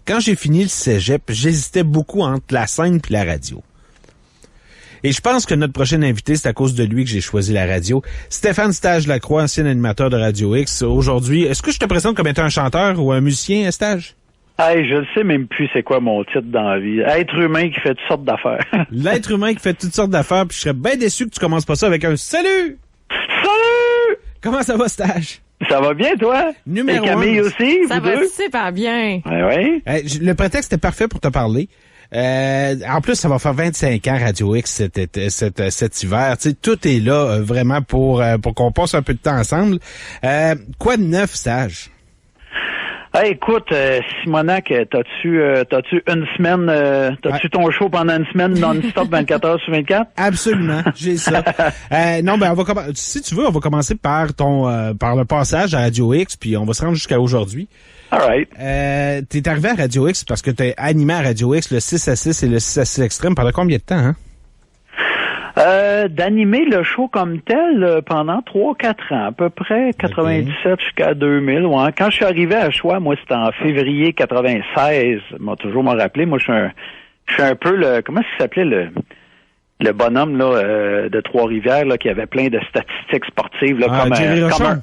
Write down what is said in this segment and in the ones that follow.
quand j'ai fini le cégep, j'hésitais beaucoup entre la scène puis la radio. Et je pense que notre prochain invité, c'est à cause de lui que j'ai choisi la radio. Stéphane Stage-Lacroix, ancien animateur de Radio X. Aujourd'hui, est-ce que je te présente comme étant un chanteur ou un musicien, Stage? Hey, je ne sais même plus c'est quoi mon titre dans la vie. Être humain qui fait toutes sortes d'affaires. L'être humain qui fait toutes sortes d'affaires, puis je serais bien déçu que tu commences pas ça avec un « Salut! » Salut! Comment ça va, Stage? Ça va bien, toi? Numéro Et Camille 1. aussi, Ça va super bien. Oui. Le prétexte était parfait pour te parler. En plus, ça va faire 25 ans Radio X cet hiver. Tu sais, tout est là vraiment pour qu'on passe un peu de temps ensemble. Quoi de neuf, Stage? Hey, écoute, Simonac, t'as-tu une semaine, t'as-tu ton show pendant une semaine non-stop 24 heures sur 24? Absolument, j'ai ça. Non, ben si tu veux, on va commencer par par le passage à Radio X, puis on va se rendre jusqu'à aujourd'hui. All right. T'es arrivé à Radio X parce que t'es animé à Radio X le 6 à 6 et le 6 à 6 extrême pendant combien de temps, hein? D'animer le show comme tel pendant 3-4 ans, à peu près 97 jusqu'à 2000. Ouais. Quand je suis arrivé à Choix, moi, c'était en février 96. M'a toujours me rappelé. Moi, je suis un peu le... Comment ça s'appelait le bonhomme là de Trois-Rivières là qui avait plein de statistiques sportives là, comme un...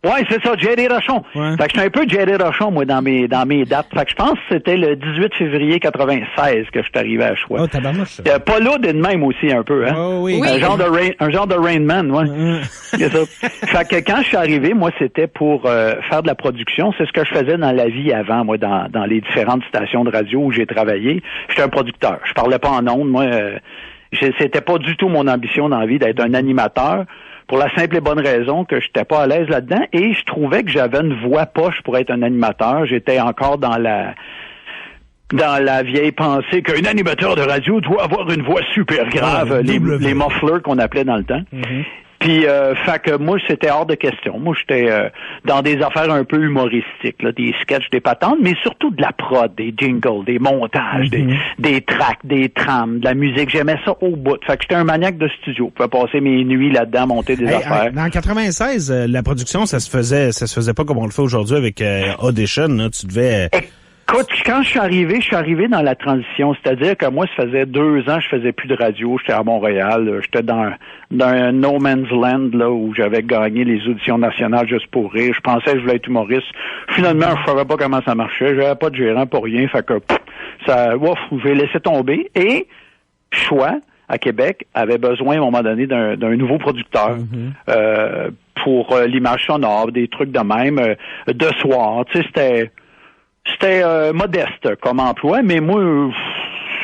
Ouais, c'est ça, Jerry Rochon. Ouais. Fait que j'étais un peu Jerry Rochon, moi, dans mes dates. Fait que je pense que c'était le 18 février 96 que je suis arrivé à Choix. Oh, tabarnouche. Pas lourd de même aussi, un peu, hein? Oh, oui. Un genre de Rain Man, ouais. C'est ça. Fait que quand je suis arrivé, moi, c'était pour faire de la production. C'est ce que je faisais dans la vie avant, moi, dans les différentes stations de radio où j'ai travaillé. J'étais un producteur. Je parlais pas en ondes, moi. C'était pas du tout mon ambition dans la vie d'être un animateur. Pour la simple et bonne raison que j'étais pas à l'aise là-dedans et je trouvais que j'avais une voix poche pour être un animateur. J'étais encore dans la vieille pensée qu'un animateur de radio doit avoir une voix super grave, les mufflers qu'on appelait dans le temps. Mm-hmm. Puis, fait que moi, c'était hors de question. Moi, j'étais dans des affaires un peu humoristiques, là, des sketchs, des patentes, mais surtout de la prod, des jingles, des montages, des tracks, des trames, de la musique. J'aimais ça au bout. Fait que j'étais un maniaque de studio. Je pouvais passer mes nuits là-dedans, monter des affaires. En 96, la production, ça se faisait pas comme on le fait aujourd'hui avec Audition. Là. Tu devais... Écoute, quand je suis arrivé dans la transition, c'est-à-dire que moi, ça faisait 2 ans que je faisais plus de radio, j'étais à Montréal, j'étais dans un no man's land là où j'avais gagné les auditions nationales juste pour rire. Je pensais que je voulais être humoriste. Finalement, je savais pas comment ça marchait, j'avais pas de gérant pour rien, fait que j'ai laissé tomber. Et Choix à Québec avait besoin à un moment donné d'un nouveau producteur pour l'image sonore, des trucs de même de soir. Tu sais, c'était modeste comme emploi, mais moi,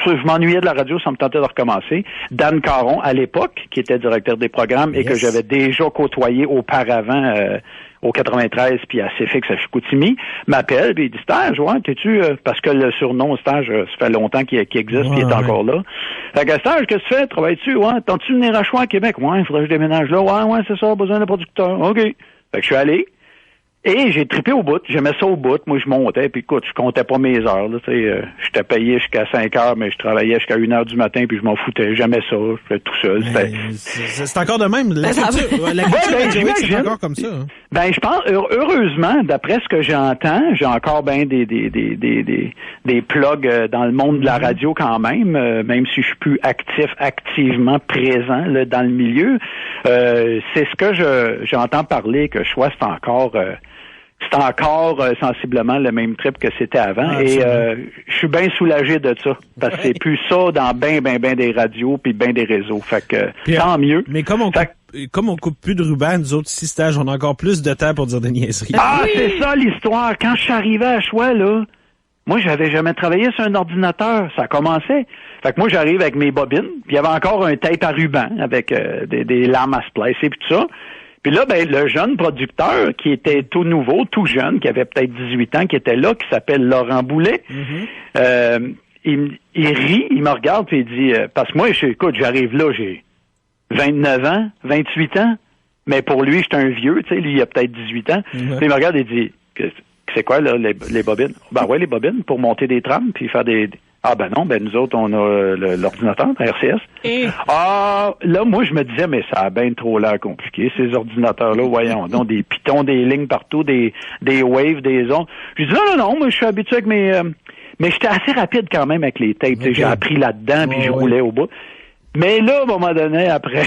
je m'ennuyais de la radio, ça me tentait de recommencer. Dan Caron, à l'époque, qui était directeur des programmes et que j'avais déjà côtoyé auparavant au 93 puis à CFX à Chicoutimi, m'appelle puis il dit « Stage, ouais, t'es-tu... parce que le surnom Stage, ça fait longtemps qu'il existe puis il est encore là. Fait que Stage, qu'est-ce que tu fais? Travailles-tu? Ouais, t'as-tu venir à Choix à Québec? Ouais, il faudrait que je déménage là. Ouais, c'est ça, besoin d'un producteur. OK. Fait que je suis allé. Et j'ai trippé au bout, j'aimais ça au bout. Moi, je montais, puis écoute, je comptais pas mes heures. Là, j'étais payé jusqu'à 5 heures, mais je travaillais jusqu'à 1 heure du matin, puis je m'en foutais. J'aimais ça, je faisais tout seul. C'est encore de même. La culture c'est encore comme ça. Hein. Ben, je pense, heureusement, d'après ce que j'entends, j'ai encore bien des plugs dans le monde de la radio quand même si je suis plus activement présent là, dans le milieu. C'est ce que j'entends parler, que Choix, c'est encore sensiblement le même trip que c'était avant. Et je suis bien soulagé de ça. Parce que c'est plus ça dans ben des radios puis ben des réseaux. Fait que tant mieux. Mais comme on coupe plus de ruban, nous autres ici, Stage, on a encore plus de temps pour dire des niaiseries. Ah, c'est ça l'histoire. Quand je suis arrivé à Choix, là, moi, j'avais jamais travaillé sur un ordinateur. Ça commençait. Fait que moi, j'arrive avec mes bobines. Puis il y avait encore un tape à ruban avec des lames à splicer puis tout ça. Puis là, ben, le jeune producteur qui était tout nouveau, tout jeune, qui avait peut-être 18 ans, qui était là, qui s'appelle Laurent Boulet, il rit, il me regarde, puis il dit, parce que moi, écoute, j'arrive là, j'ai 29 ans, 28 ans, mais pour lui, j'étais un vieux, tu sais, lui, il a peut-être 18 ans. Puis il me regarde et dit, c'est quoi, là, les bobines? Ben ouais, les bobines, pour monter des trames, puis faire des... Ah ben non, ben nous autres, on a l'ordinateur, RCS. Ah, là, moi, je me disais, mais ça a bien trop l'air compliqué, ces ordinateurs-là, voyons donc, des pitons, des lignes partout, des waves, des ondes. Je dis, non, moi, je suis habitué avec mes... mais j'étais assez rapide quand même avec les tapes. Okay. J'ai appris là-dedans, puis je roulais au bout. Mais là, à un moment donné, après...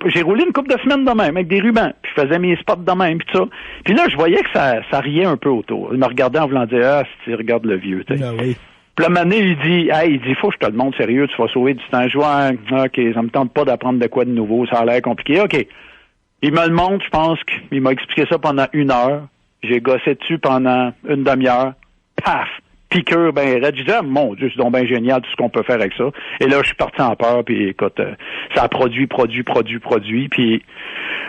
J'ai roulé une couple de semaines de même, avec des rubans, puis je faisais mes spots de même, puis ça. Puis là, je voyais que ça riait un peu autour. Il me regardait en voulant dire, ah, si tu regardes le vieux, tu sais. Ah oui. Puis là, Mané, il dit, faut que je te le montre sérieux, tu vas sauver du temps. Je vois, OK, ça me tente pas d'apprendre de quoi de nouveau, ça a l'air compliqué. OK. Il me le montre, je pense qu'il m'a expliqué ça pendant 1 heure. J'ai gossé dessus pendant une demi-heure. Paf! Piqueur ben raide. Je disais, mon Dieu, c'est donc bien génial tout ce qu'on peut faire avec ça. Et là, je suis parti en peur, puis écoute, ça a produit. Puis,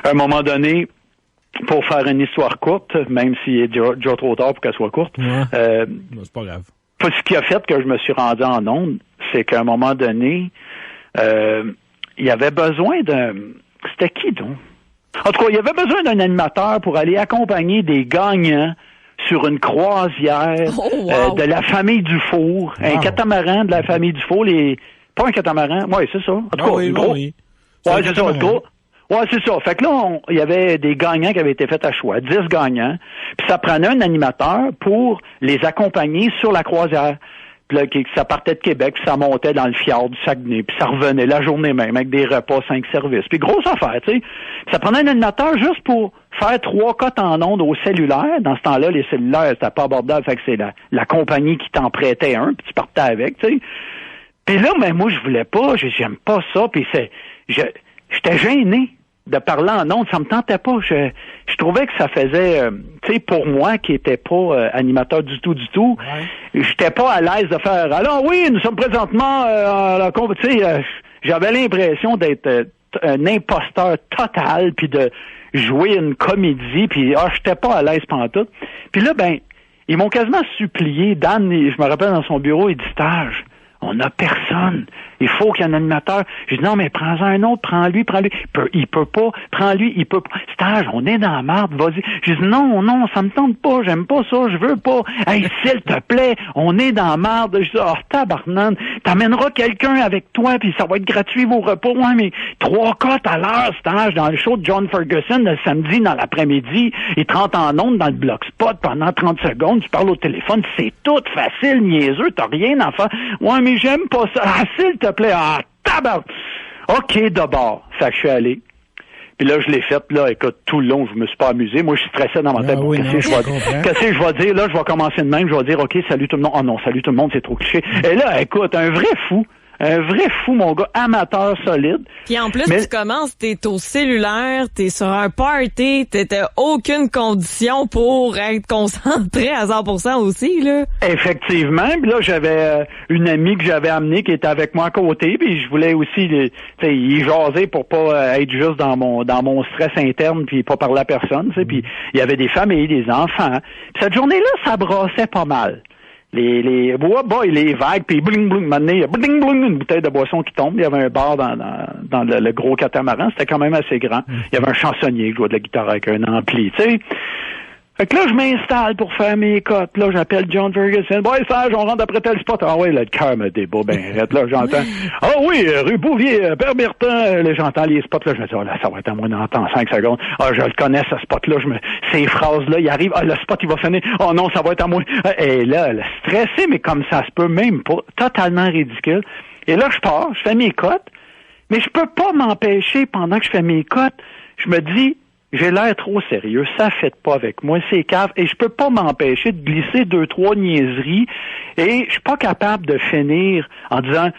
à un moment donné, pour faire une histoire courte, même s'il est déjà trop tard pour qu'elle soit courte, c'est pas grave. Ce qui a fait que je me suis rendu en onde, c'est qu'à un moment donné, il y avait besoin d'un... C'était qui, donc? En tout cas, il y avait besoin d'un animateur pour aller accompagner des gagnants sur une croisière de la famille Dufour, un catamaran de la famille Dufour, pas un catamaran, c'est ça. En tout cas, oui. Ouais, c'est ça, en tout cas. Ouais, c'est ça. Fait que là, il y avait des gagnants qui avaient été faits à choix, 10 gagnants, puis ça prenait un animateur pour les accompagner sur la croisière. Puis là, ça partait de Québec, puis ça montait dans le fjord du Saguenay, puis ça revenait la journée même avec des repas 5 services. Puis grosse affaire, tu sais. Ça prenait un animateur juste pour faire 3 cotes en ondes au cellulaire. Dans ce temps-là, les cellulaires, c'était pas abordable, fait que c'est la compagnie qui t'en prêtait un, puis tu partais avec, tu sais. Puis là, mais moi, je voulais pas, j'aime pas ça, puis j'étais gêné de parler en ondes, ça me tentait pas. Je trouvais que ça faisait, tu sais, pour moi qui était pas animateur du tout, j'étais pas à l'aise de faire. Alors oui, nous sommes présentement tu sais, j'avais l'impression d'être un imposteur total, puis de jouer une comédie, puis j'étais pas à l'aise pantoute. Puis là, ben, ils m'ont quasiment supplié. Dan, je me rappelle dans son bureau, il dit stage. On n'a personne. Il faut qu'il y ait un animateur. Je dis, non, mais prends-en un autre, prends-lui. Il peut pas. Prends-lui, il peut pas. Stage, on est dans la marde, vas-y. Je dis, non, ça me tente pas, j'aime pas ça, je veux pas. Hey, s'il te plaît, on est dans la marde. Je dis, tabarnane, t'amèneras quelqu'un avec toi, puis ça va être gratuit vos repas. Ouais, mais 3 cotes à l'heure, stage, dans le show de John Ferguson, le samedi dans l'après-midi, il te rentre en ondes dans le bloc spot pendant 30 secondes, tu parles au téléphone, c'est tout facile, niaiseux, t'as rien à faire. Ouais, mais j'aime pas ça. Ah, s'il te plaît, tabac. OK, d'abord. Fait que je suis allé. Puis là, je l'ai fait, là, écoute, tout le long, je me suis pas amusé. Moi, je suis stressé dans ma tête. Qu'est-ce que je vais dire? Là, je vais commencer de même. Je vais dire, OK, salut tout le monde. Oh non, salut tout le monde, c'est trop cliché. Et là, écoute, un vrai fou, mon gars, amateur solide. Puis en plus, tu commences, t'es au cellulaire, t'es sur un party, t'as aucune condition pour être concentré à 100% aussi, là. Effectivement. Puis là, j'avais une amie que j'avais amenée qui était avec moi à côté, puis je voulais aussi, tu sais, y jaser pour pas être juste dans mon stress interne puis pas parler à personne, tu sais. Puis il y avait des familles, des enfants. Puis cette journée-là, ça brassait pas mal. Les vagues, puis bling bling, maintenant, il y a bling bling, une bouteille de boisson qui tombe. Il y avait un bar dans le gros catamaran, c'était quand même assez grand. Il y avait un chansonnier qui jouait de la guitare avec un ampli, tu sais. Fait que là, je m'installe pour faire mes cotes. Là, j'appelle John Ferguson. Boy, Sage, on rentre après tel spot. Ah oui, là, le cœur me débat ben raide. Là, j'entends. Ah oui, rue Bouvier, Père Bertin. Là, j'entends les spots. Là, je me dis, là, ça va être à moi d'entendre 5 secondes. Ah, je le connais, ce spot-là. Ces phrases-là, il arrive. Ah, le spot, il va finir. Oh non, ça va être à moi. Et là, stressé, mais comme ça se peut même pas. Totalement ridicule. Et là, je pars, je fais mes cotes. Mais je peux pas m'empêcher, pendant que je fais mes cotes, je me dis, j'ai l'air trop sérieux, ça fait pas avec moi, c'est cave, et je peux pas m'empêcher de glisser 2-3 niaiseries, et je suis pas capable de finir en disant,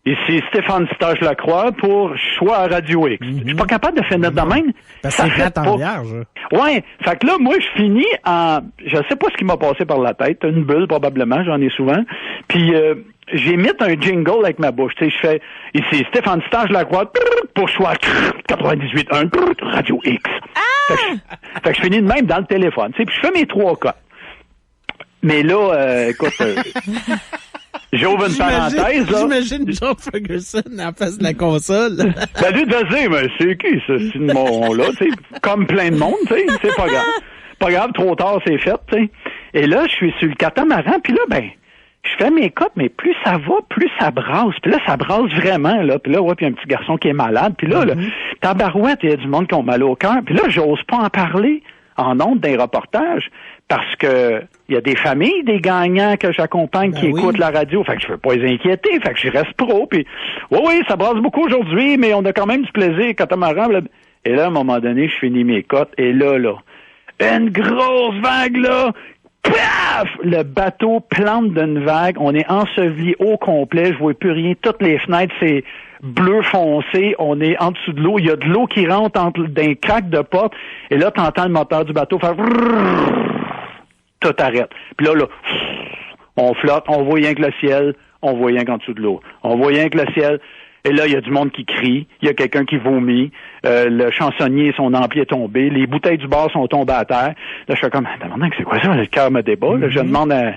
ici Stéphane Stage-Lacroix pour Choix à Radio X. Je suis pas capable de finir de même. Ça fait pas. Vierge. Ouais, fait que là, moi, je finis en, je sais pas ce qui m'a passé par la tête, une bulle probablement, j'en ai souvent, puis j'imite un jingle avec ma bouche. Tu sais, je fais ici Stéphane Stage-Lacroix pour Choix 98.1 Radio X. Fait que je finis de même dans le téléphone. Tu sais, puis je fais mes 3 cas. Mais là, écoute, j'ouvre une parenthèse, là. J'imagine John Ferguson en face de la console. Salut, vas-y, mais c'est qui, ça, ce nom-là, tu sais, comme plein de monde, tu sais, c'est pas grave. Pas grave, trop tard, c'est fait, tu sais. Et là, je suis sur le catamaran, puis là, ben, Je fais mes cotes, mais plus ça va, plus ça brasse. Puis là, ça brasse vraiment, là. Puis là, ouais, puis il y a un petit garçon qui est malade. Puis là, tabarouette, il y a du monde qui ont mal au cœur. Puis là, j'ose pas en parler en ondes d'un reportage parce que il y a des familles des gagnants que j'accompagne qui écoutent la radio. Fait que je veux pas les inquiéter. Fait que je reste pro. Puis oui, ça brasse beaucoup aujourd'hui, mais on a quand même du plaisir catamaran. Et là, à un moment donné, je finis mes cotes. Et là, une grosse vague, là. Paf! Le bateau plante d'une vague. On est enseveli au complet. Je vois plus rien. Toutes les fenêtres, c'est bleu foncé. On est en dessous de l'eau. Il y a de l'eau qui rentre d'un crack de porte. Et là, t'entends le moteur du bateau faire... Tout arrête. Puis là, on flotte. On voit rien que le ciel. On voit rien qu'en dessous de l'eau. On voit rien que le ciel. Et là, il y a du monde qui crie, il y a quelqu'un qui vomit, le chansonnier, son ampli est tombé, les bouteilles du bar sont tombées à terre. Là, je fais comme, c'est quoi ça? Le cœur me débat. Là, je demande à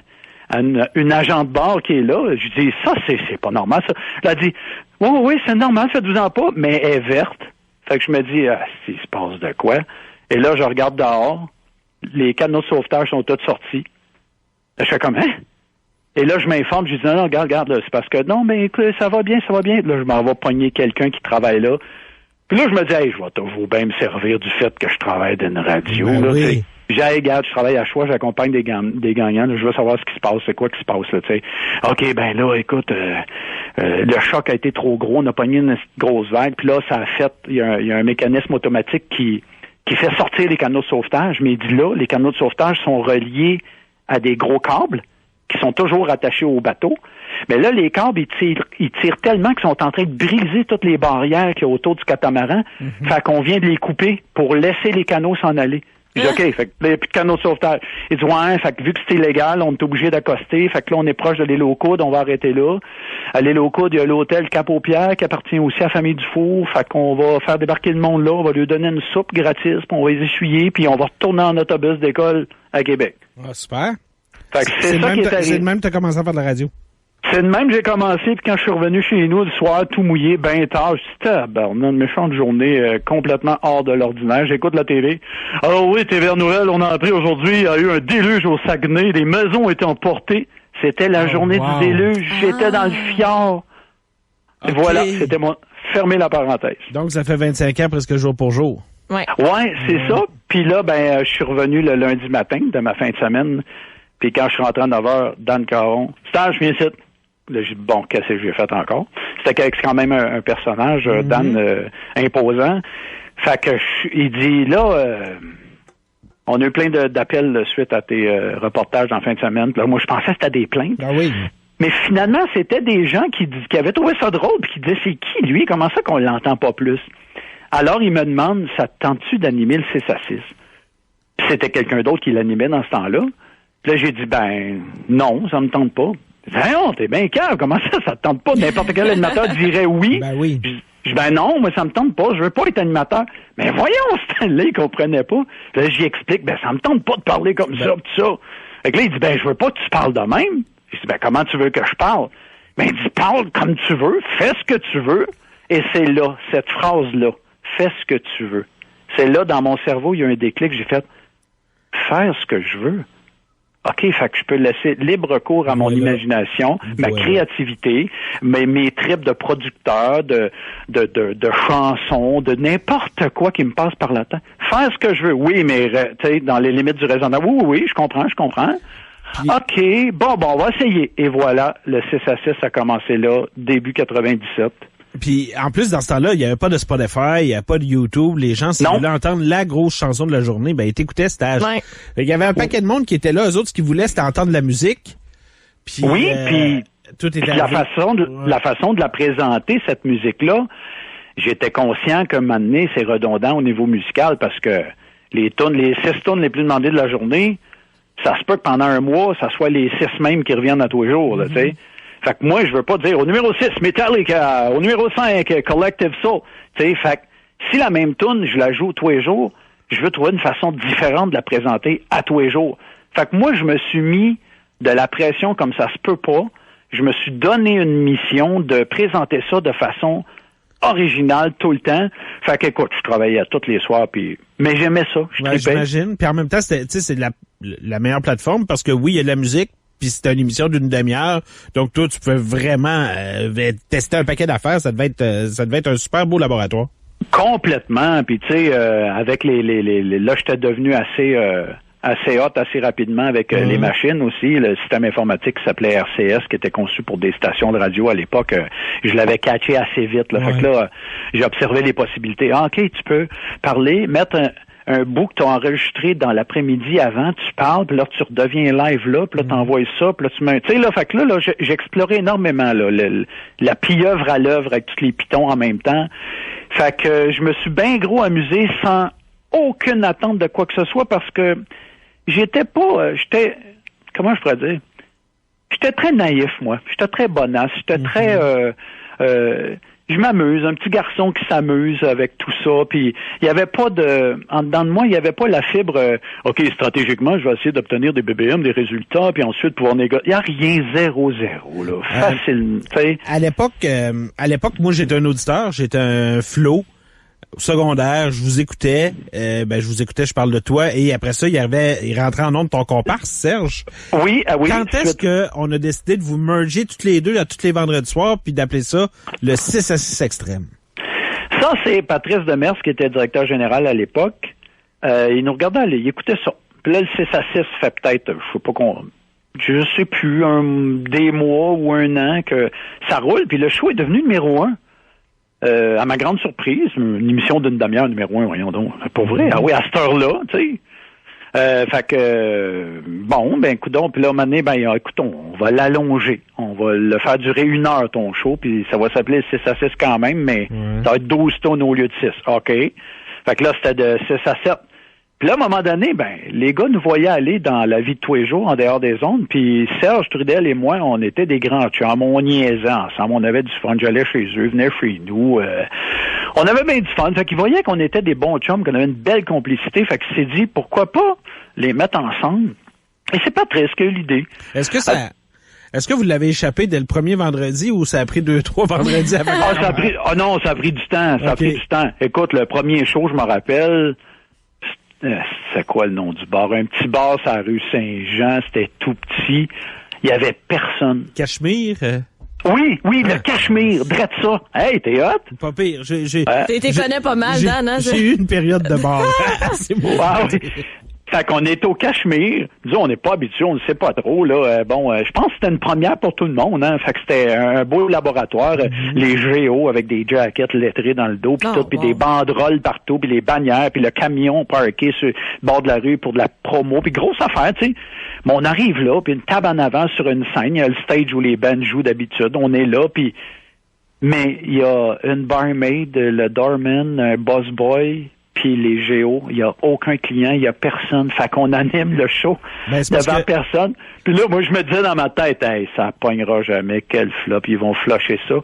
une agent de bar qui est là. Je dis, ça, c'est pas normal, ça. Elle a dit, oui, c'est normal, faites-vous-en pas, mais elle est verte. Fait que je me dis, s'il se passe de quoi? Et là, je regarde dehors, les canaux de sauvetage sont tous sortis. Là, je fais comme, Et là, je m'informe, je dis, non, regarde, là, c'est parce que, non, mais écoute, ça va bien. Là, je m'en vais pogner quelqu'un qui travaille là. Puis là, je me dis, je vais toujours bien me servir du fait que je travaille d'une radio, là, oui. Regarde, je travaille à Choix, j'accompagne des gagnants, là, je veux savoir ce qui se passe, c'est quoi qui se passe, là, tu sais. OK, ben là, écoute, le choc a été trop gros, on a pogné une grosse vague, puis là, ça a fait, il y a un mécanisme automatique qui fait sortir les canaux de sauvetage, mais il dit là, les canaux de sauvetage sont reliés à des gros câbles qui sont toujours attachés au bateau. Mais là, les câbles, ils tirent tellement qu'ils sont en train de briser toutes les barrières qu'il y a autour du catamaran. Fait qu'on vient de les couper pour laisser les canaux s'en aller. Je dis, OK, fait que là, il n'y a plus de canaux de sauvetage. Il dit, ouais, fait que vu que c'est illégal, on est obligé d'accoster. Fait que là, on est proche de l'île aux Coudes, on va arrêter là. À l'île aux Coudes, il y a l'hôtel Cap-aux-Pierres qui appartient aussi à la famille Dufour. Fait qu'on va faire débarquer le monde là, on va lui donner une soupe gratis, puis on va les essuyer, puis on va retourner en autobus d'école à Québec. Ah, super. Fait que c'est ça qui est arrivé. C'est de même que tu as commencé à faire de la radio. C'est de même que j'ai commencé, puis quand je suis revenu chez nous le soir, tout mouillé, ben tard, je dit, on a une méchante journée complètement hors de l'ordinaire. J'écoute la TV. Alors oui, TVA Nouvelle, on a appris aujourd'hui, il y a eu un déluge au Saguenay, les maisons ont été emportées. C'était la journée du déluge, j'étais dans le fjord. Okay. Et voilà, c'était moi. Fermez la parenthèse. Donc, ça fait 25 ans presque jour pour jour. Ouais, c'est ça. Puis là, je suis revenu le lundi matin de ma fin de semaine. Puis quand je suis rentré à 9h, Dan Caron, stage, viens ici. Là, j'ai dit, bon, qu'est-ce que j'ai fait encore? C'était quand même un personnage, Dan, imposant. Fait que, il dit, là, on a eu plein d'appels suite à tes reportages en fin de semaine. Là, moi, je pensais que c'était des plaintes. Ah oui. Mais finalement, c'était des gens qui avaient trouvé ça drôle puis qui disaient, c'est qui, lui? Comment ça qu'on l'entend pas plus? Alors, il me demande, ça te tente-tu d'animer le 6 à 6? Puis c'était quelqu'un d'autre qui l'animait dans ce temps-là. Puis là, j'ai dit, non, ça me tente pas. Non, t'es bien calme, comment ça te tente pas? N'importe quel animateur dirait oui. Ben oui. Je dis, non, moi, ça me tente pas, je veux pas être animateur. Mais voyons, Stanley, il comprenait pas. Là, j'y explique, ça me tente pas de parler comme ça, tout ça. Fait que là, il dit, je veux pas que tu parles de même. Je dis, comment tu veux que je parle? Il dit, parle comme tu veux, fais ce que tu veux. Et c'est là, cette phrase-là, fais ce que tu veux. C'est là, dans mon cerveau, il y a un déclic, j'ai fait, faire ce que je veux. OK, fait que je peux laisser libre cours à mon imagination, ma créativité, mes tripes de producteur, de chansons, de n'importe quoi qui me passe par la tête. Faire ce que je veux. Oui, mais tu sais, dans les limites du raisonnable. Oui, je comprends. Puis, OK, bon, on va essayer. Et voilà, le 6 à 6 a commencé là, début 97. Puis, en plus, dans ce temps-là, il n'y avait pas de Spotify, il n'y avait pas de YouTube. Les gens, s'ils voulaient entendre la grosse chanson de la journée, ils t'écoutaient Stage. Ouais. Il y avait un paquet de monde qui était là. Eux autres, ce qu'ils voulaient, c'était entendre la musique. Puis, puis tout était la façon de la présenter, cette musique-là, j'étais conscient qu'à un moment donné, c'est redondant au niveau musical parce que les 6 tunes les plus demandées de la journée, ça se peut que pendant un mois, ça soit les 6 mêmes qui reviennent à tous les jours, tu sais. Fait que moi, je veux pas dire au numéro 6, Metallica, au numéro 5, Collective Soul. Tu sais, fait que si la même tune, je la joue tous les jours, je veux trouver une façon différente de la présenter à tous les jours. Fait que moi, je me suis mis de la pression comme ça se peut pas. Je me suis donné une mission de présenter ça de façon originale tout le temps. Fait qu'écoute, je travaillais tous les soirs, mais j'aimais ça. J'imagine. Puis en même temps, c'est la meilleure plateforme parce que oui, il y a de la musique, puis c'était une émission d'une demi-heure. Donc toi, tu pouvais vraiment tester un paquet d'affaires. Ça devait être un super beau laboratoire. Complètement. Puis tu sais, avec là, j'étais devenu assez hot assez rapidement avec les machines aussi. Le système informatique qui s'appelait RCS, qui était conçu pour des stations de radio à l'époque, je l'avais catché assez vite. Là. Fait que là, j'ai observé les possibilités. Ah, OK, tu peux parler, mettre un bout que tu as enregistré dans l'après-midi avant, tu parles, puis là, tu redeviens live là, puis là, t'envoies ça, puis là, tu mets... Tu sais, là, fait que là, j'ai exploré énormément là, la pieuvre à l'œuvre avec tous les pitons en même temps. Fait que je me suis bien gros amusé sans aucune attente de quoi que ce soit parce que comment je pourrais dire? J'étais très naïf, moi. J'étais très bonasse. J'étais très, je m'amuse. Un petit garçon qui s'amuse avec tout ça. Puis, il y avait pas en dedans de moi, il y avait pas la fibre, OK, stratégiquement, je vais essayer d'obtenir des BBM, des résultats, puis ensuite pouvoir négocier. Il y a rien, 0-0, là. Facile, tu sais. À l'époque, moi, j'étais un auditeur. J'étais un flow. Au secondaire, je vous écoutais, je parle de toi, et après ça, il rentrait en ondes ton comparse, Serge. Oui. Quand est-ce qu'on a décidé de vous merger toutes les deux, tous les vendredis soirs, puis d'appeler ça le 6 à 6 extrême? Ça, c'est Patrice Demers, qui était directeur général à l'époque. Il nous regardait aller, il écoutait ça. Puis là, le 6 à 6 fait peut-être, je sais plus, des mois ou un an que ça roule, puis le show est devenu numéro 1. À ma grande surprise, une émission d'une demi-heure numéro 1, voyons donc. Pour vrai, ah oui, à cette heure-là, tu sais. Fait que, coudonc, puis là, à un moment donné, écoute, on va l'allonger. On va le faire durer 1 heure, ton show, puis ça va s'appeler 6 à 6 quand même, mais ça va être 12 tonnes au lieu de 6. OK. Fait que là, c'était de 6 à 7. Puis là, à un moment donné, les gars nous voyaient aller dans la vie de tous les jours, en dehors des ondes, puis Serge Trudel et moi, on était des grands chums, on niaisait ensemble, on avait du fun, j'allais chez eux, venait chez nous, on avait bien du fun, fait qu'ils voyaient qu'on était des bons chums, qu'on avait une belle complicité, fait qu'il s'est dit, pourquoi pas les mettre ensemble? Et c'est Patrice qui a eu l'idée. Est-ce que vous l'avez échappé dès le premier vendredi ou ça a pris 2-3 vendredis avant? Ça a pris du temps, ça a pris du temps. Écoute, le premier show, je me rappelle, c'est quoi le nom du bar? Un petit bar sur la rue Saint-Jean, c'était tout petit. Il y avait personne. Cachemire? Oui, le Cachemire, drette ça. Hey, t'es hot? Pas pire. T'es connais pas mal, Dan, hein? J'ai eu une période de bar. C'est beau. Wow. Fait qu'on est au Cachemire. Disons, on n'est pas habitué, on ne sait pas trop, là. Je pense que c'était une première pour tout le monde, hein. Fait que c'était un beau laboratoire. Les géos avec des jackets lettrés dans le dos, puis des banderoles partout, puis les bannières, puis le camion parké sur le bord de la rue pour de la promo, puis grosse affaire, tu sais. Mais on arrive là, puis une table en avant sur une scène, il y a le stage où les bands jouent d'habitude. On est là, puis... Mais il y a une barmaid, le doorman, un boss boy... Puis les géos, il n'y a aucun client, il n'y a personne. Fait qu'on anime le show devant personne. Puis là, moi, je me disais dans ma tête, hey, ça pognera jamais, quel flop, ils vont flusher ça.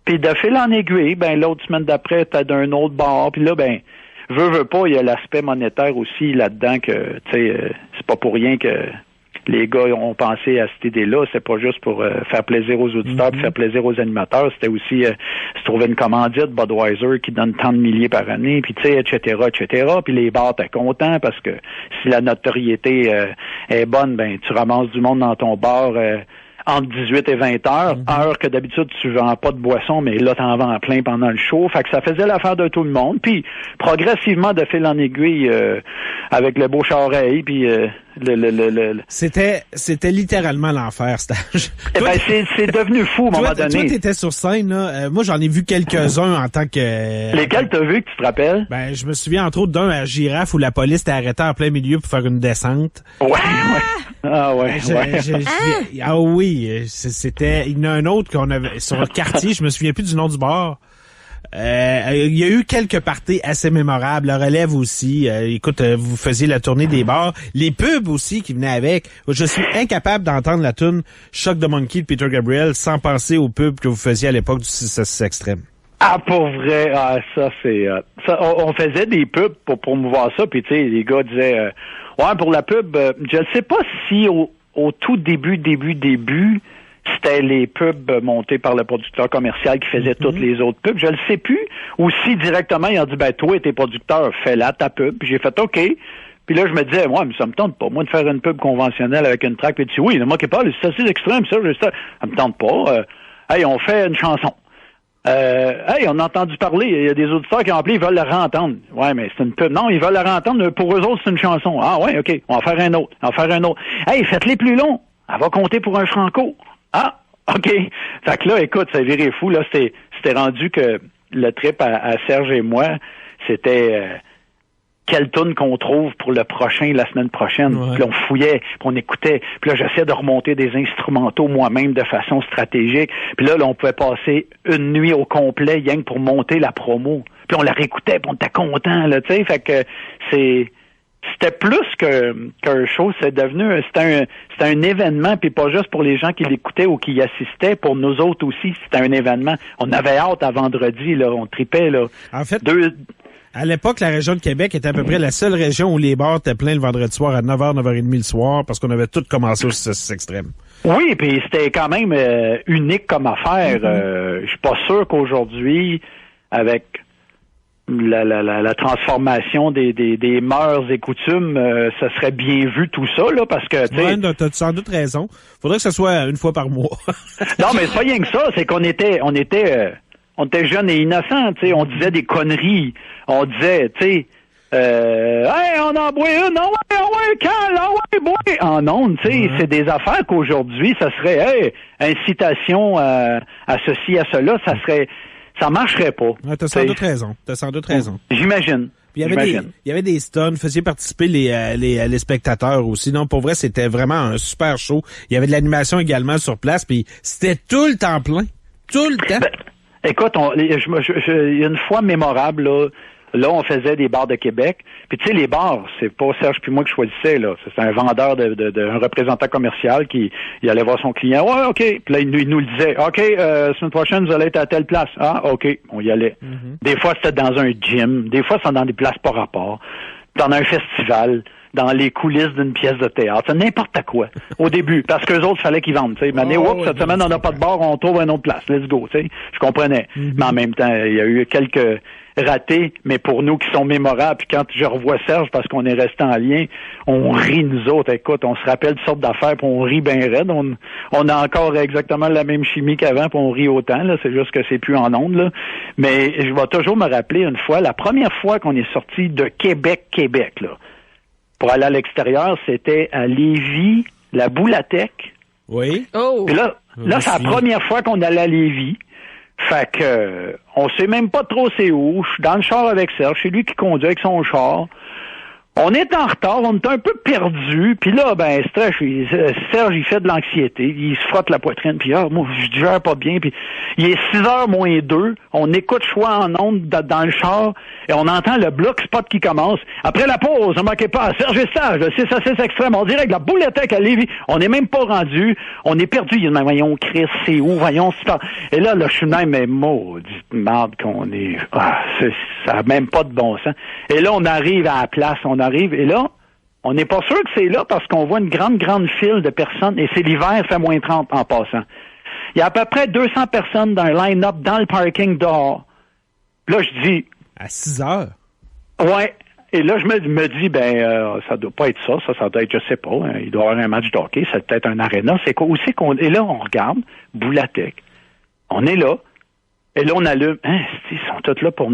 Puis de fil en aiguille, l'autre semaine d'après, t'as d'un autre bar. Puis là, veux pas, il y a l'aspect monétaire aussi là-dedans que, tu sais, c'est pas pour rien que les gars ont pensé à cette idée-là. C'est pas juste pour faire plaisir aux auditeurs, puis faire plaisir aux animateurs. C'était aussi se trouver une commandite, Budweiser, qui donne tant de milliers par année, puis tu sais, etc. Puis les bars, t'es content parce que si la notoriété est bonne, tu ramasses du monde dans ton bar entre 18 et 20 heures, heure que d'habitude tu vends pas de boisson, mais là t'en vends plein pendant le show. Fait que ça faisait l'affaire de tout le monde. Puis progressivement, de fil en aiguille, avec le bouche à oreille, puis C'était littéralement l'enfer, stage. C'est devenu fou à un moment donné. Toi, t'étais sur scène, là. Moi, j'en ai vu quelques-uns en tant que... Lesquels t'as vu que tu te rappelles? Je me souviens entre autres d'un à Girafe où la police t'a arrêté en plein milieu pour faire une descente. Ouais. Ah ouais. Ah oui, c'était... Il y en a un autre qu'on avait sur le quartier, je me souviens plus du nom du bar. Il y a eu quelques parties assez mémorables. La relève aussi. Écoute, vous faisiez la tournée des bars. Les pubs aussi qui venaient avec. Je suis incapable d'entendre la tune Choc de Monkey de Peter Gabriel sans penser aux pubs que vous faisiez à l'époque du 6 à 6 extrême. Ah, pour vrai? Ah, ça, c'est... ça, on faisait des pubs pour promouvoir ça, puis tu sais, les gars disaient... ouais, pour la pub, je ne sais pas si au tout début, c'était les pubs montés par le producteur commercial qui faisait toutes les autres pubs. Je le sais plus. Ou si directement, ils ont dit, toi, t'es producteur, fais-la ta pub. Puis j'ai fait OK. Puis Puis là, je me disais, moi, mais ça me tente pas, moi, de faire une pub conventionnelle avec une track. Puis tu dis, oui, il y en a qui parlent, c'est assez extrême, ça me tente pas. Hey, on fait une chanson. Hey, on a entendu parler, il y a des auditeurs qui ont appelé, ils veulent la réentendre. Ouais, mais c'est une pub. Non, ils veulent la réentendre, pour eux autres, c'est une chanson. Ah ouais, OK, on va faire un autre. Hey, faites-les plus longs. Elle va compter pour un franco. Ah, OK. Fait que là, écoute, ça virait fou, là, c'était rendu que le trip à Serge et moi, c'était quelle toune qu'on trouve pour le prochain, la semaine prochaine. Ouais. Puis on fouillait, puis on écoutait. Puis là, j'essayais de remonter des instrumentaux moi-même de façon stratégique. Puis là, on pouvait passer une nuit au complet, rien que pour monter la promo. Puis on la réécoutait, puis on était content, là, tu sais. Fait que c'était plus qu'un show, c'était un événement, puis pas juste pour les gens qui l'écoutaient ou qui y assistaient, pour nous autres aussi, c'était un événement. On avait hâte à vendredi, là, on tripait, là. En fait, à l'époque, la région de Québec était à peu près la seule région où les bars étaient pleins le vendredi soir à 9h, 9h30 le soir, parce qu'on avait tout commencé au 6 extrême. Oui, puis c'était quand même unique comme affaire. Je suis pas sûr qu'aujourd'hui, avec la transformation des mœurs et coutumes, ça serait bien vu tout ça, là, parce que Ouais, t'as sans doute raison. Faudrait que ce soit une fois par mois. Non, mais c'est pas rien que ça, c'est qu'on était jeunes et innocents, tu sais, on disait des conneries, on disait, tu sais, hey, on en boit une, ouais, calme, ouais, bois, en ondes, tu sais, c'est des affaires qu'aujourd'hui, ça serait, hey, incitation à ceci, à cela, ça marcherait pas. Ouais, t'as sans doute raison. J'imagine. Puis il y avait des stuns, faisiez participer les spectateurs aussi. Non, pour vrai, c'était vraiment un super show. Il y avait de l'animation également sur place, puis c'était tout le temps plein. Tout le temps. Ben, écoute, il y a une fois mémorable, là, on faisait des bars de Québec. Puis tu sais, les bars, c'est pas Serge puis moi qui choisissais, là. C'est un vendeur un représentant commercial qui il allait voir son client. Ouais, OK. Puis là, il nous le disait. OK, semaine prochaine, vous allez être à telle place. Ah, OK. On y allait. Mm-hmm. Des fois, c'était dans un gym. Des fois, c'était dans des places par rapport. Dans un festival. Dans les coulisses d'une pièce de théâtre. C'est n'importe quoi. Au début. Parce qu'eux autres, il fallait qu'ils vendent. Cette semaine, on n'a pas de bar, on trouve une autre place. Let's go. T'sais. Je comprenais. Mm-hmm. Mais en même temps, il y a eu quelques ratés, mais pour nous qui sont mémorables. Puis quand je revois Serge, parce qu'on est resté en lien, on rit nous autres. Écoute, on se rappelle toutes sortes d'affaires, puis on rit bien raide. On a encore exactement la même chimie qu'avant, puis on rit autant. Là, c'est juste que c'est plus en ondes. Là. Mais je vais toujours me rappeler une fois, la première fois qu'on est sorti de Québec, là, pour aller à l'extérieur, c'était à Lévis, la Boulatec. Oui. Oh. Puis là, c'est la première fois qu'on allait à Lévis. Fait que on sait même pas trop c'est où. Je suis dans le char avec Serge, c'est lui qui conduit avec son char. On est en retard, on est un peu perdu. Puis là, ben Serge, il fait de l'anxiété, il se frotte la poitrine, puis moi je digère pas bien. Puis il est 6h moins 2, on écoute choix en ondes dans le char et on entend le bloc spot qui commence. Après la pause, ne manquez pas, Serge et Sage, le 6 extrême, on dirait que la Boulatec à Lévis, on n'est même pas rendu, on est perdu. Il y a une voyons, Chris, c'est où, voyons, c'est pas. Et là, je suis même, mais maudite merde qu'on est. Ça n'a même pas de bon sens. Et là, on arrive à la place, et là, on n'est pas sûr que c'est là parce qu'on voit une grande file de personnes et c'est l'hiver, fait moins 30 en passant. Il y a à peu près 200 personnes dans un line-up dans le parking dehors. Là, je dis... À 6h? Ouais. Et là, je me dis, ça doit pas être ça doit être, je sais pas, hein, il doit y avoir un match de hockey, c'est peut-être un aréna, c'est quoi aussi qu'on... Et là, on regarde, Boulatec. On est là. Et là, on allume. Ils sont tous là pour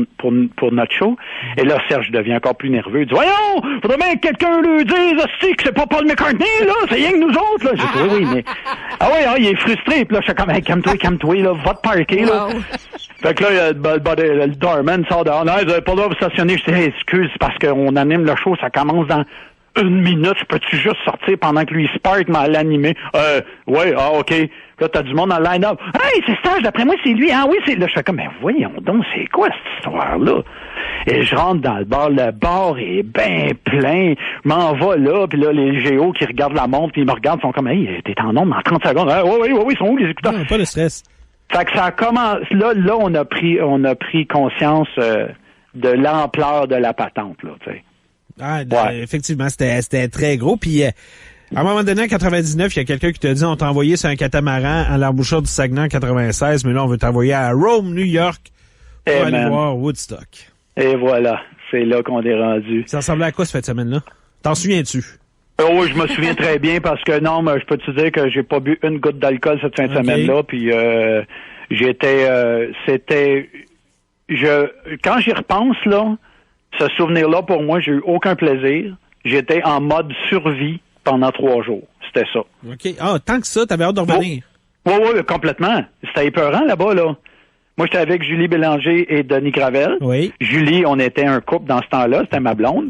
notre show. Et là, Serge devient encore plus nerveux. Il dit, voyons, faudrait bien que quelqu'un lui dise, que c'est pas Paul McCartney, là, c'est rien que nous autres, là. J'ai dit, oui, mais, il est frustré. Puis là, je suis comme, hey, calme-toi, là, va te parker, là. Wow. Fait que là, le doorman sort dehors. Non, vous avez pas le droit de vous stationner. Je dis, excuse, parce qu'on anime le show, ça commence dans 1 minute. Peux-tu juste sortir pendant que lui, il se parque, mais l'animer? Ouais, OK. Là, t'as du monde dans le line-up. Hey, c'est Stage, d'après moi, c'est lui. Ah oui, c'est là. Je fais comme, mais voyons donc, c'est quoi cette histoire-là? Et je rentre dans le bar est bien plein. Je m'en vais là, puis là, les géos qui regardent la montre, puis ils me regardent, sont comme, hey, t'es en onde dans 30 secondes. Oui, ils sont où les écouteurs? Non, pas de stress. Fait que ça commence, là, on a pris conscience de l'ampleur de la patente, là, tu sais. Effectivement, c'était très gros, puis... à un moment donné, en 99, il y a quelqu'un qui t'a dit, on t'a envoyé sur un catamaran à l'embouchure du Saguenay en 96, mais là, on veut t'envoyer à Rome, New York, pour aller voir Woodstock. Et voilà, c'est là qu'on est rendu. Ça ressemblait à quoi, cette fin de semaine-là? T'en souviens-tu? Oui, je me souviens très bien parce que non, mais je peux te dire que j'ai pas bu une goutte d'alcool cette fin de semaine-là, puis quand j'y repense, là, ce souvenir-là, pour moi, j'ai eu aucun plaisir. J'étais en mode survie pendant 3 jours. C'était ça. OK. Ah, tant que ça, t'avais hâte de revenir. Oui, complètement. C'était épeurant là-bas, là. Moi, j'étais avec Julie Bélanger et Denis Gravel. Oui. Julie, on était un couple dans ce temps-là. C'était ma blonde.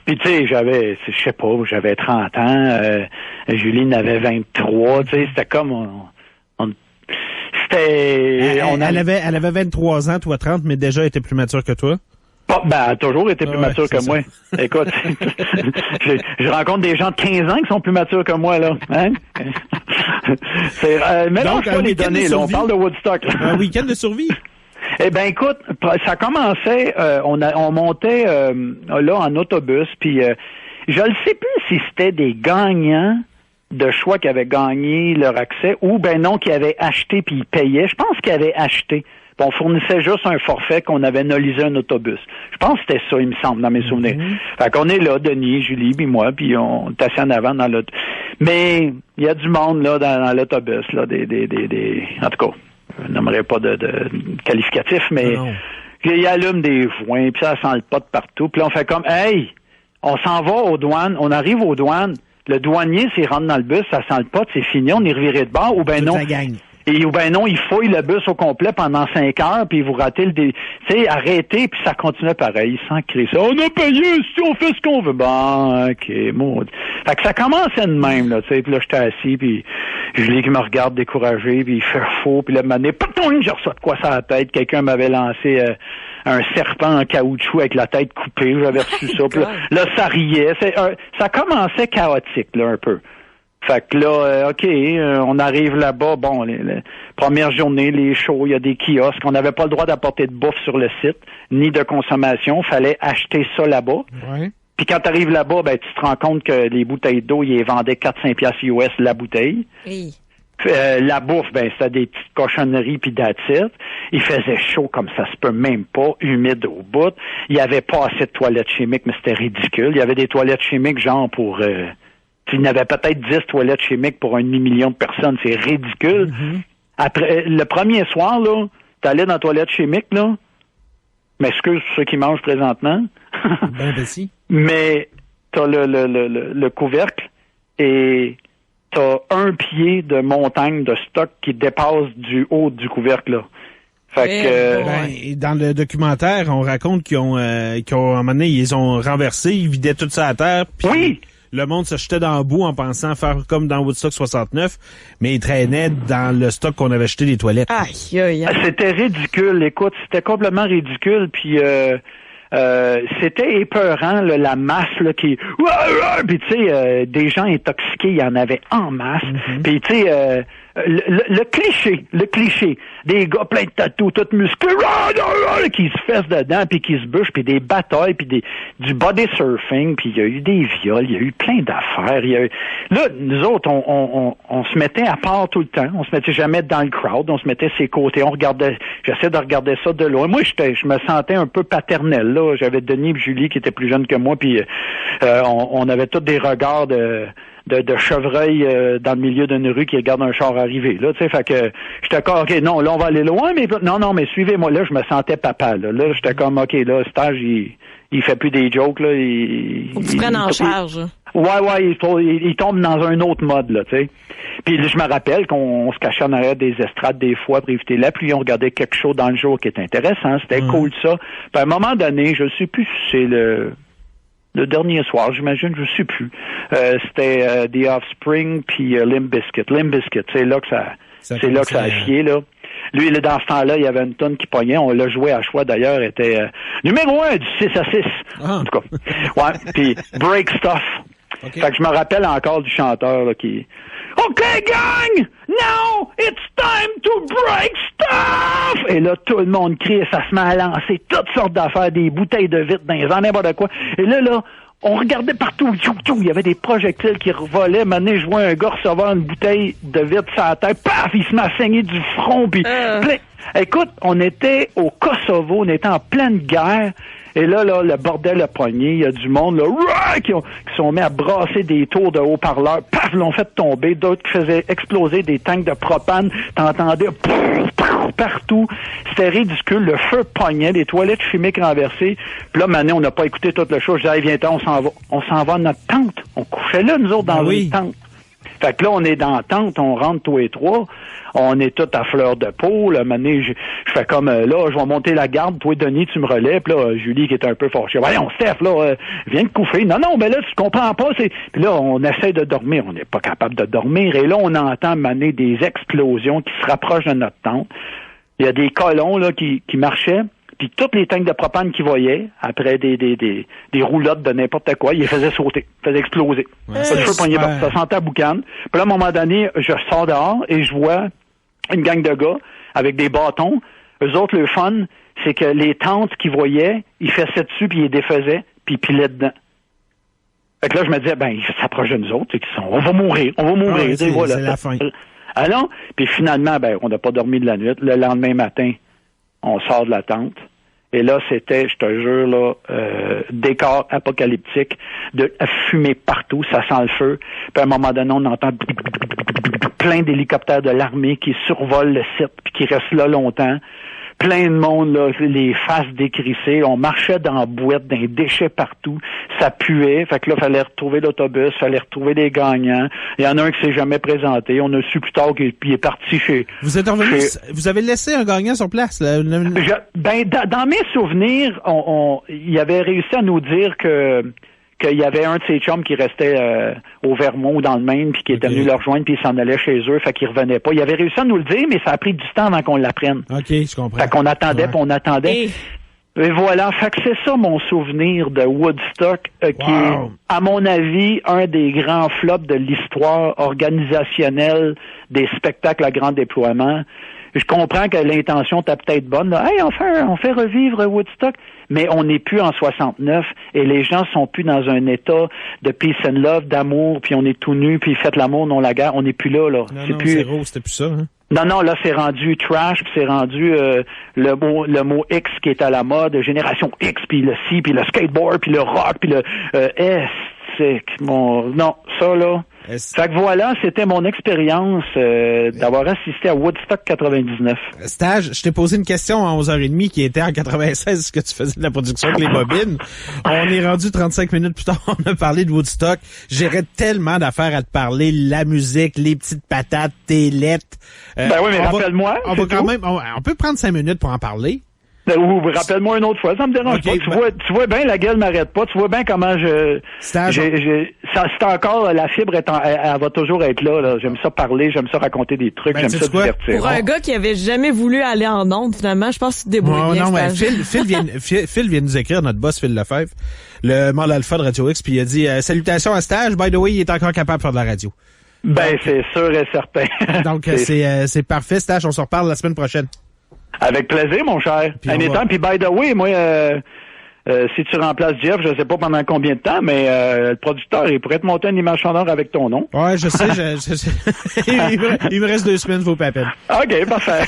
Puis, tu sais, j'avais 30 ans. Julie en avait 23. Tu sais, c'était comme... Elle avait 23 ans, toi 30, mais déjà était plus mature que toi? Elle a toujours été plus mature que moi. Écoute, je rencontre des gens de 15 ans qui sont plus matures que moi, là. Hein? Mais donc, pas les données, là. On parle de Woodstock. Un week-end de survie? Eh ben, écoute, ça commençait, on montait là en autobus, puis je ne sais plus si c'était des gagnants de choix qui avaient gagné leur accès ou ben non, qui avaient acheté puis ils payaient. Je pense qu'ils avaient acheté. On fournissait juste un forfait qu'on avait nolisé un autobus. Je pense que c'était ça, il me semble, dans mes souvenirs. Fait qu'on est là, Denis, Julie, puis moi, puis on est assis en avant dans l'autobus. Mais il y a du monde là dans l'autobus, là, en tout cas, je n'aimerais pas de qualificatif, mais il allume des joints, puis ça sent le pot partout. Puis là, on fait comme, hey, on s'en va aux douanes, on arrive aux douanes, le douanier, s'il rentre dans le bus, ça sent le pot, c'est fini, on est reviré de bord, ou ben non. Ou ben non, il fouille le bus au complet pendant 5 heures, puis vous ratez le... Tu sais, arrêtez, puis ça continue pareil, sans crier ça. On a payé, si on fait ce qu'on veut. Bon, OK, maudit. Fait que ça commençait de même, là, tu sais, puis là, j'étais assis, puis Julie qui me regarde découragé, puis il fait faux, puis là, m'amener, patouing, j'ai reçu de quoi ça à la tête. Quelqu'un m'avait lancé un serpent en caoutchouc avec la tête coupée, j'avais reçu ça, puis là, ça riait. Ça commençait chaotique, là, un peu. Fait que là, OK, on arrive là-bas, bon, les premières journées, les shows, il y a des kiosques, on n'avait pas le droit d'apporter de bouffe sur le site, ni de consommation, fallait acheter ça là-bas. Ouais. Puis quand tu arrives là-bas, ben tu te rends compte que les bouteilles d'eau, ils les vendaient 4-5 piastres US la bouteille. Oui. La bouffe, ben c'était des petites cochonneries puis that's it. Il faisait chaud comme ça se peut même pas, humide au bout. Il y avait pas assez de toilettes chimiques, mais c'était ridicule. Il y avait des toilettes chimiques genre pour... il y avait peut-être 10 toilettes chimiques pour 1,5 million de personnes. C'est ridicule. Après, le premier soir, là, t'allais dans la toilette chimique, là. M'excuse pour ceux qui mangent présentement. Ben, si. Mais t'as le couvercle et t'as 1 pied de montagne de stock qui dépasse du haut du couvercle, là. Fait que, dans le documentaire, on raconte qu'ils ont, à un moment donné, ils ont renversé, ils vidaient tout ça à terre. Oui! Le monde se jetait dans le bout en pensant faire comme dans Woodstock 69, mais ils traînaient dans le stock qu'on avait jeté des toilettes. Aïe. C'était ridicule. Écoute, c'était complètement ridicule. Puis c'était épeurant, là, la masse là, qui... Puis tu sais, des gens intoxiqués, il y en avait en masse. Puis tu sais... Le cliché, des gars plein de tatous, tout musclés, qui se fessent dedans, puis qui se bûchent, puis des batailles, puis du body surfing, puis il y a eu des viols, il y a eu plein d'affaires. Là, nous autres, on se mettait à part tout le temps, on se mettait jamais dans le crowd, on se mettait ses côtés, j'essaie de regarder ça de loin. Moi, je me sentais un peu paternel, là. J'avais Denis et Julie qui étaient plus jeunes que moi, puis on avait tous des regards de chevreuil dans le milieu d'une rue qui regarde un char arriver, là, tu sais, fait que j'étais comme, OK, non, là, on va aller loin, mais non, mais suivez-moi, là, je me sentais papa, là, j'étais comme, OK, là, Stage, il fait plus des jokes, là, faut que tu prennes en charge. Ouais, il tombe dans un autre mode, là, tu sais. Puis je me rappelle qu'on se cachait en arrière des estrades des fois pour éviter la pluie, on regardait quelque chose dans le jour qui était intéressant, c'était cool, ça. Puis à un moment donné, je sais plus si c'est le dernier soir, j'imagine, je sais plus. C'était The Offspring puis Limp Bizkit. Limp Bizkit, c'est là que ça a fié, là. Lui, dans ce temps-là, il y avait une tonne qui pognait. On l'a joué à choix, d'ailleurs, était numéro 1 du 6 à 6. En tout cas. Ouais, puis Break Stuff. Okay. Fait que je me rappelle encore du chanteur là, qui... OK, gang! Now, it's time to break stuff! Et là, tout le monde crie, ça se met à lancer toutes sortes d'affaires, des bouteilles de vitre dans les ans, n'importe quoi. Et là, on regardait partout. Il y avait des projectiles qui revolaient. Maintenant, je vois un gars recevoir une bouteille de vitre sur la tête. Paf! Il se met à saigner du front. Puis, écoute, on était au Kosovo, on était en pleine guerre. Et là, le bordel a pogné. Il y a du monde là, qui sont mis à brasser des tours de haut-parleurs. Paf, l'ont fait tomber. D'autres qui faisaient exploser des tanks de propane. T'entendais partout. C'était ridicule. Le feu pognait, des toilettes chimiques renversées. Puis là, maintenant, on n'a pas écouté toute la chose. Je disais, hey, viens-t'en, on s'en va. On s'en va à notre tente. On couchait là, nous autres, dans une tente. Fait que là, on est dans la tente, on rentre tous les trois. On est tous à fleur de peau. Là, maintenant, je fais comme, là, je vais monter la garde. Toi, Denis, tu me relèves. Puis là, Julie, qui est un peu fâchée. Voyons, Steph, là, viens de coucher. Non, ben là, tu comprends pas. Puis là, on essaie de dormir. On n'est pas capable de dormir. Et là, on entend mener des explosions qui se rapprochent de notre tente. Il y a des colons, là, qui marchaient. Puis toutes les tanks de propane qu'ils voyaient, après des roulottes de n'importe quoi, ils les faisaient sauter, ils faisaient exploser. Ouais, ça sentait à boucan. Puis là, à un moment donné, je sors dehors et je vois une gang de gars avec des bâtons. Eux autres, le fun, c'est que les tentes qu'ils voyaient, ils faisaient dessus, puis ils les défaisaient, puis ils pilaient dedans. Fait que là, je me disais, ils s'approchent de nous autres, on va mourir. Ouais, c'est la fin. Ah non? Puis finalement, on n'a pas dormi de la nuit. Le lendemain matin, on sort de la tente. Et là, c'était, je te jure, là, décor apocalyptique, de fumer partout, ça sent le feu. Puis à un moment donné, on entend plein d'hélicoptères de l'armée qui survolent le site, puis qui restent là longtemps. Plein de monde, là, les faces décrissées. On marchait dans la boîte, dans les déchets partout. Ça puait. Fait que là, fallait retrouver l'autobus, fallait retrouver les gagnants. Il y en a un qui s'est jamais présenté. On a su plus tard qu'il est parti chez... Vous êtes revenu, vous avez laissé un gagnant sur place, là? Dans mes souvenirs, il avait réussi à nous dire qu'il y avait un de ses chums qui restait au Vermont ou dans le Maine, puis qui était venu le rejoindre, puis il s'en allait chez eux, fait qu'il revenait pas. Il avait réussi à nous le dire, mais ça a pris du temps avant qu'on l'apprenne. OK, je comprends. Fait qu'on attendait, puis on attendait. Et voilà, fait que c'est ça mon souvenir de Woodstock, qui est, à mon avis, un des grands flops de l'histoire organisationnelle des spectacles à grand déploiement. Je comprends que l'intention était peut-être bonne. Là. Hey, on fait revivre Woodstock. Mais on n'est plus en 69 et les gens sont plus dans un état de peace and love, d'amour, puis on est tout nu, puis faites l'amour, non la guerre. On n'est plus là. Non, c'était plus ça. Hein? Non, là, c'est rendu trash, puis c'est rendu le mot X qui est à la mode, génération X, puis le C, puis le skateboard, puis le rock, puis le S. Non, ça, là... Fait que voilà, c'était mon expérience d'avoir assisté à Woodstock 99. Stage, je t'ai posé une question à 11h30 qui était en 96, est-ce que tu faisais de la production avec les bobines? On est rendu 35 minutes plus tard, on a parlé de Woodstock. J'aurais tellement d'affaires à te parler, la musique, les petites patates, tes lettres. Oui, mais rappelle-moi. On peut prendre 5 minutes pour en parler. Ou rappelle-moi une autre fois, ça me dérange pas. Tu vois bien, la gueule m'arrête pas. Tu vois bien comment c'est encore, la fibre, elle va toujours être là. J'aime ça parler, j'aime ça raconter des trucs, j'aime ça divertir. Pour un gars qui avait jamais voulu aller en ondes, finalement, je pense que tu te débrouilles bien. Non, mais Phil vient nous écrire, notre boss Phil Lefebvre, le mâle alpha de Radio X, puis il a dit salutations à Stage, by the way, il est encore capable de faire de la radio. C'est sûr et certain. Donc c'est parfait, Stage, on se reparle la semaine prochaine. Avec plaisir, mon cher. Puis by the way, moi, si tu remplaces Jeff, je sais pas pendant combien de temps, mais le producteur, il pourrait te monter une image sonore avec ton nom. Ouais, je sais. Il me reste 2 semaines, vaut pas la peine. OK, parfait.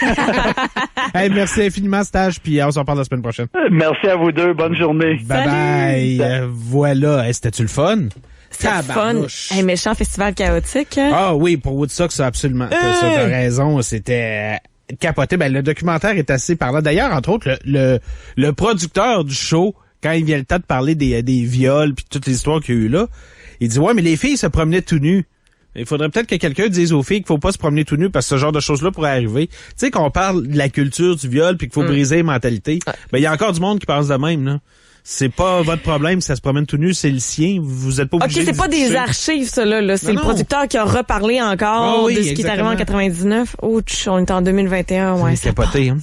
Hey, merci infiniment, Stage, puis on s'en parle la semaine prochaine. Merci à vous deux. Bonne journée. Bye-bye. Voilà. C'était-tu le fun? C'était fun. Un méchant festival chaotique. Ah oui, pour Woodstock, ça, absolument. T'as raison. C'était... capoté. Le documentaire est assez parlant. D'ailleurs, entre autres, le producteur du show, quand il vient le temps de parler des viols puis toutes les histoires qu'il y a eu là, il dit mais les filles se promenaient tout nues. Il faudrait peut-être que quelqu'un dise aux filles qu'il faut pas se promener tout nu parce que ce genre de choses-là pourrait arriver. Tu sais, qu'on parle de la culture du viol puis qu'il faut briser les mentalités. Il y a encore du monde qui pense de même, là. C'est pas votre problème si ça se promène tout nu, c'est le sien. Vous êtes pas obligé. OK, c'est pas des archives, ça, là. C'est le producteur qui a reparlé encore de ce qui est arrivé en 99. On est en 2021, ouais. C'est capoté, hein.